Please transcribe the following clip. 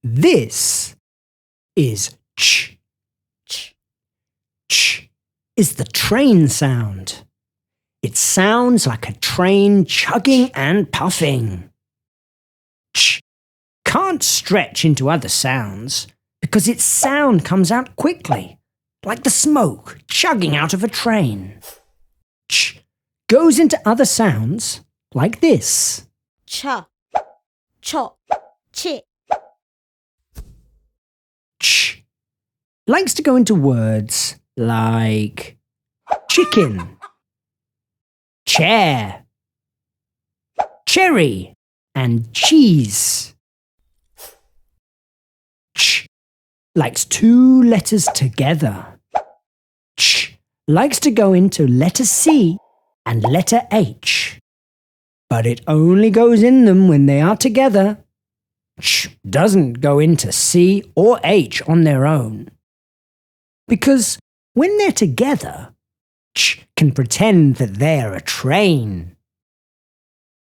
This is ch. Ch. Ch is the train sound. It sounds like a train chugging and puffing. Ch can't stretch into other sounds because its sound comes out quickly, like the smoke chugging out of a train. Ch goes into other sounds like this. Cha. Cho. Chi. Ch likes to go into words like chicken, chair, cherry, and cheese. Ch likes two letters together. Ch likes to go into letter C and letter H, but it only goes in them when they are together. Ch doesn't go into C or H on their own. Because when they're together, ch can pretend that they're a train.